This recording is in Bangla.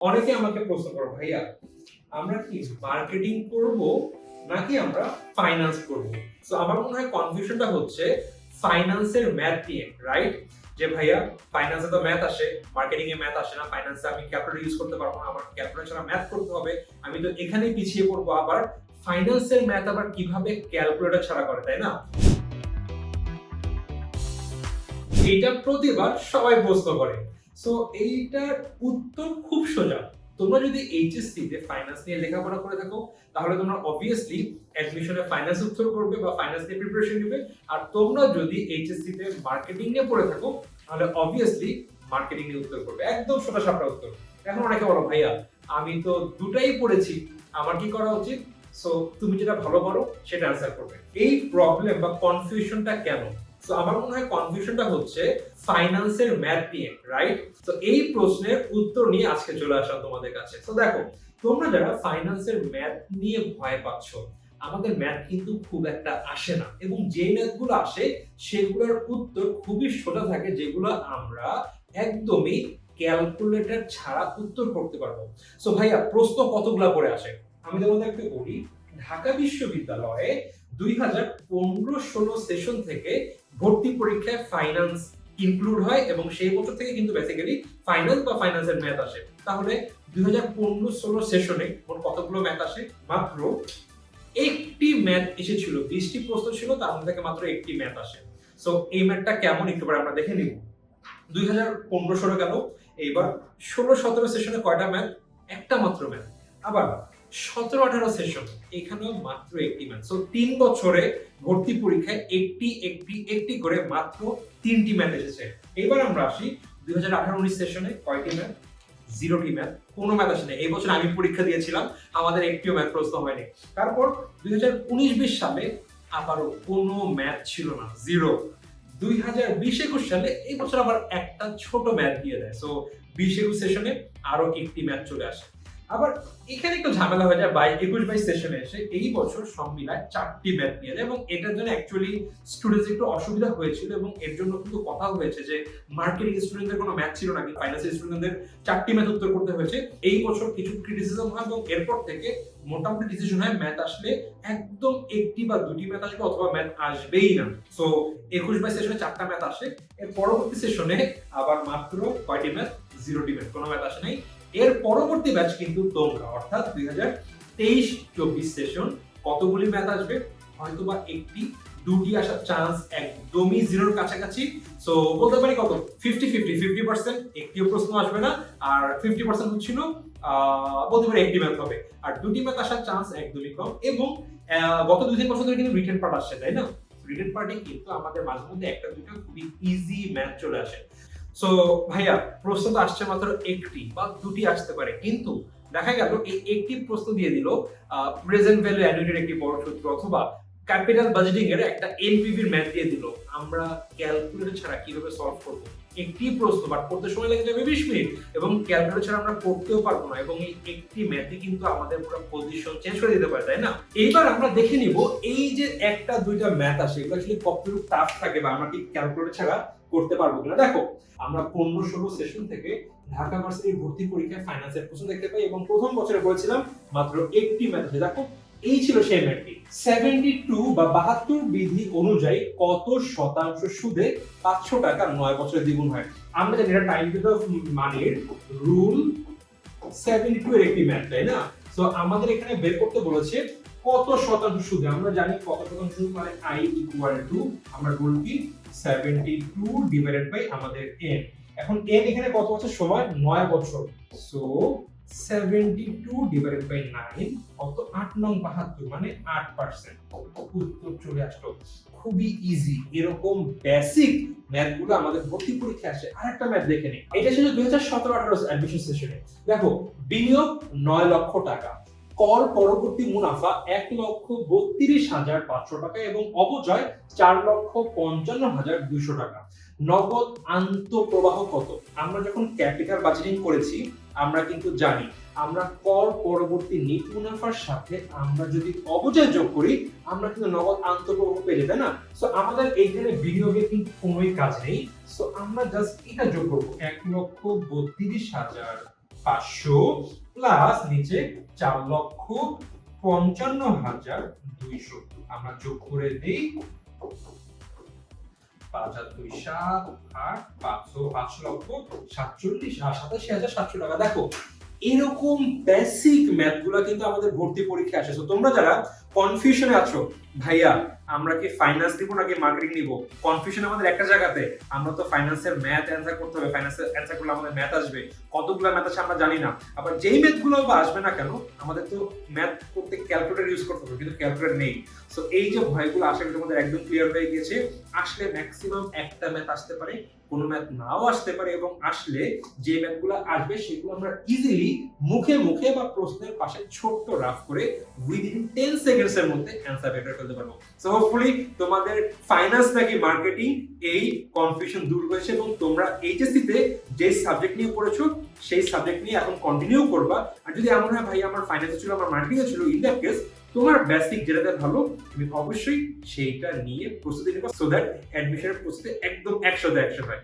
অনেকে আমাকে প্রশ্ন করো, ভাইয়া আমরা কি মার্কেটিং করব নাকি আমরা ফাইন্যান্স করব? সো আমার মনে হয় কনফিউশনটা হচ্ছে ফাইন্যান্সের ম্যাথ নিয়ে, রাইট? যে ভাইয়া ফাইন্যান্সে তো ম্যাথ আসে, মার্কেটিং এ ম্যাথ আসে না, ফাইন্যান্সে আমি ক্যালকুলেটর ইউজ করতে পারবো না, আমার ক্যালকুলেটর ছাড়া ম্যাথ করতে হবে, আমি তো এখানেই পিছিয়ে পড়বো। আবার ফাইন্যান্সের ম্যাথ আবার কিভাবে ক্যালকুলেটর ছাড়া করে, তাই না? এইটা প্রতিবার সবাই প্রশ্ন করে। সো এইটার উত্তর খুব সোজা। তোমরা যদি এইচএসসি তে ফাইন্যান্স নিয়ে লেখাপড়া করে থাকো, তাহলে তোমরা অবভিয়াসলি অ্যাডমিশনে ফাইন্যান্স উত্তর করবে বা ফাইন্যান্স নিয়ে প্রিপারেশন নিবে। আর তোমরা যদি এইচএসসি তে মার্কেটিং নিয়ে পড়ে থাকো, তাহলে অবভিয়াসলি মার্কেটিং নিয়ে উত্তর করবে। একদম সোজা সাপটা উত্তর। এখন অনেকে বলো, ভাইয়া আমি তো দুটাই পড়েছি, আমার কি করা উচিত? সো তুমি যেটা ভালো পারো সেটা অ্যানসার করবে। এই প্রবলেম বা কনফিউশনটা কেন? সো আমার মনে হয় কনফিউশনটা হচ্ছে ফাইন্যান্সের ম্যাথ নিয়ে, রাইট? তো এই প্রশ্নের উত্তর নিয়ে আজকে চলে আসা তোমাদের কাছে। তো দেখো, তোমরা যারা ফাইন্যান্সের ম্যাথ নিয়ে ভয় পাচ্ছ, আমাদের ম্যাথ কিন্তু খুব একটা আসে না, এবং যে ম্যাথগুলো আসে সেগুলোর উত্তর খুবই সোজা থাকে, যেগুলো আমরা একদমই ক্যালকুলেটর ছাড়া উত্তর করতে পারবো। সো ভাইয়া প্রশ্ন কতগুলা করে আসে আমি তোমাদের একটু বলি। ঢাকা বিশ্ববিদ্যালয়ে 2015-16 সেশন থেকে ভর্তি পরীক্ষায় ফাইন্যান্স ইনক্লুড হয়, এবং সেই বছর থেকে কিন্তু বেসিক্যালি ফাইন্যান্স বা ফাইন্যান্সের ম্যাথ আসে। তাহলে 2015-16 সেশনে মোট কতগুলো ম্যাথ আসে? মাত্র একটি ম্যাথ এসেছিল। 20টি প্রশ্ন ছিল, তার মধ্যে থেকে মাত্র একটি ম্যাথ আসে। সো এই ম্যাথটা কেমন একটু পরে আমরা দেখে নিব। 2015-16 গেল, এইবার 16-17 সেশনে কয়টা ম্যাথ? একটা মাত্র ম্যাথ। আবার 17-18 সেশন, এখানেও মাত্র একটি ম্যাথ। সো 3 বছরে ভর্তি পরীক্ষায় একটি একটি একটি করে মাত্র 3টি ম্যাথ এসেছে। এবার আমরা আসি 2018-19 সেশনে কয়টি ম্যাথ? 0টি ম্যাথ, কোনো ম্যাথ আসেনি। এই বছর আমি পরীক্ষা দিয়েছিলাম, আমাদের একটিও ম্যাথ প্রশ্ন হয়নি। তারপর 2019-20 সালে আবারও কোনো ম্যাথ ছিল না, জিরো। 2020-21 সালে এই বছর আবার একটা ছোট ম্যাথ দিয়ে দেয়। সো 20-21 সেশনে আরো একটি ম্যাথ চলে আসে। আবার এখানে একটু ঝামেলা হয়ে যায় 21-22 সেশনে এসে এই বছর সব মিলায় 4টি ম্যাথ নিয়ে দেয়, এবং এটার জন্য অ্যাকচুয়ালি স্টুডেন্টস একটু অসুবিধা হয়েছিল, এবং এর জন্য কিন্তু কথা হয়েছে যে মার্কেটিং স্টুডেন্টদের কোনো ম্যাথ ছিল না, কিন্তু ফাইন্যান্সিয়াল স্টুডেন্টদের 4টি ম্যাথ উত্তর করতে হয়েছে। এই বছর কিছু ক্রিটিসিজম হয়, এবং এরপর থেকে মোটামুটি ডিসিশন হয় ম্যাথ আসলে একদম একটি বা দুটি ম্যাথ আসবে, অথবা ম্যাথ আসবেই না। সো 21-22 সেশনে 4টা ম্যাথ আসে। এর পরবর্তী সেশনে আবার মাত্র কয়টি ম্যাথ? 0টি ম্যাথ, কোনো ম্যাথ আসে নাই। এর পরবর্তী ব্যাচ কিন্তু তোমরা, অর্থাৎ 2023-24 সেশন কতগুলি ম্যাথ আসবে? হয়তোবা একটি দুটি আসার চান্স একদমই জিরোর কাছাকাছি। সো বলতে পারি কত? 50-50 একটিও প্রশ্ন আসবে না, আর 50% হচ্ছিল বলতে পারি একটি ম্যাথ হবে, আর দুটি ম্যাথ আসার চান্স একদমই কম। এবং গত 2-3 বছর ধরে কিন্তু রিটেন পার্ট আসছে, তাই না? রিটেন পার্টে কিন্তু আমাদের মাঝে মধ্যে একটা দুটো খুবই ইজি ম্যাথ চলে আসে। সো ভাইয়া প্রশ্ন তো আসছে মাত্র একটি বা দুটি আসতে পারে, কিন্তু দেখা গেল এই একটি প্রশ্ন দিয়ে দিল প্রেজেন্ট ভ্যালু অ্যানুইটির একটি বড় সূত্র, অথবা ক্যাপিটাল বাজেটিং এর একটা এনপিভি এর ম্যাথ দিয়ে দিল। আমরা ক্যালকুলেটর ছাড়া কিভাবে সলভ করব? একটি প্রশ্ন, বাট করতে সময় লেগে যাবে 20 মিনিট, এবং ক্যালকুলেটর ছাড়া আমরা করতেও পারবো না, এবং এই একটি ম্যাথই কিন্তু আমাদের পুরো পজিশন চেঞ্জ করে দিতে পারে, তাই না? এইবার আমরা দেখে নিব এই যে একটা দুইটা ম্যাথ আসে, এগুলো আসলে কতটুকু টাফ থাকে, বা আমরা কি ক্যালকুলেটর ছাড়া করতে পারবো কিনা। দেখো, আমরা 15-16 সেশন থেকে ঢাকা ভার্সিটির ভর্তি পরীক্ষায় ফাইন্যান্সের প্রশ্ন দেখতে পাই, এবং প্রথম বছরে বলেছিলাম মাত্র একটি ম্যাথ আছে। দেখো, এই ছিল সেই ম্যাথটি। 72 বা 72 বিধি অনুযায়ী কত শতাংশ সুদে 500 টাকা 9 বছরে দ্বিগুণ হয়? আমরা জানি এটা টাইম পিরিয়ড অফ মানির রুল 72 এর একটি ম্যাথ, তাই না? সো আমাদের এখানে বের করতে বলেছে কত শতাংশ সুদে। আমরা জানি কত শতাংশ সুদ মানে i ইকুয়াল টু, আমরা রুল কি 72 ডিভাইডেড বাই আমাদের n। এখন n এখানে কত আছে? সময় 9 বছর। সো 72 ডিভাইডেড বাই 9 কত? 8 নং 72 মানে 8%। উত্তর চলে আসলো। খুবই ইজি। এরকম বেসিক ম্যাথগুলো আমাদের ভর্তি পরীক্ষায় আসে। আরেকটা ম্যাথ দেখে নিই। এটা ছিল 2017-18 অ্যাডমিশন সেশনে। দেখো, বিনিয়োগ 9 লক্ষ টাকা, কর পরবর্তী মুনাফা 1,32,500 টাকা, এবং অপচয় 4,55,200 টাকা। নগদ আন্তঃপ্রবাহ কত? আমরা যখন ক্যাপিটাল বাজেটিং করেছি আমরা কিন্তু জানি, আমরা কর পরবর্তী নেট মুনাফার সাথে আমরা যদি অপচয় যোগ করি, আমরা কিন্তু নগদ আন্তঃপ্রবাহ পেয়ে যাই, তাই না? সো আমাদের এইখানে বিনিয়োগে কিন্তু কোনোই কাজ নেই। সো আমরা জাস্ট এটা যোগ করব, 1,32,500 500 প্লাস নিচে 4,55,200 আমরা যোগ করে দেই 5,2,7,8,500,547,87,700 টাকা। দেখো এরকম বেসিক ম্যাথ গুলা কিন্তু আমাদের ভর্তি পরীক্ষা আসে। তো তোমরা যারা কনফিউশনে আছো ভাইয়া আমরা কি ফাইন্যান্স নিব নাকি মার্কেটিং নিব, কনফিউশন আমাদের একটা জায়গাতে, আমরা তো ফাইন্যান্সের ম্যাথ অ্যানসার করতে হবে, ফাইন্যান্সের অ্যানসার করলে আমাদের ম্যাথ আসবে, কতগুলো ম্যাথ আছে আমরা জানি না, আবার যেই ম্যাথ গুলো বা আসবে না কেন আমাদের তো ম্যাথ করতে ক্যালকুলেটর ইউজ করতে হবে, কিন্তু ক্যালকুলেটর নেই। সো এই যে ভয়গুলো আশা করি তোমাদের একদম ক্লিয়ার হয়ে গেছে। আসলে ম্যাক্সিমাম একটা ম্যাথ আসতে পারে, কোনো ম্যাথ নাও আসতে পারে, এবং আসলে যে ম্যাথগুলো আসবে সেগুলো আমরা ইজিলি মুখে মুখে বা প্রশ্নের পাশে ছোট্ট রাফ করে উইদিন 10 সেকেন্ডস এর মধ্যে অ্যানসার বের করে ফেলতে পারবো। সো হোপফুলি তোমাদের ফাইন্যান্স নাকি মার্কেটিং এই কনফিউশন দূর হয়েছে এবং তোমরা এইচএসসি তে যে সাবজেক্ট নিয়ে পড়েছো সেই সাবজেক্ট নিয়ে এখন কন্টিনিউ করবা। আর যদি এমন হয় ভাই আমার ফাইন্যান্স ছিল আমার মার্কেটিং ছিল, ইন দ্যাট কেস তোমার বেসিক যেটাতে ভালো তুমি অবশ্যই সেইটা নিয়ে প্রস্তুতি নেবা, সো দ্যাট অ্যাডমিশনের প্রস্তুতি একদম 100 হয়।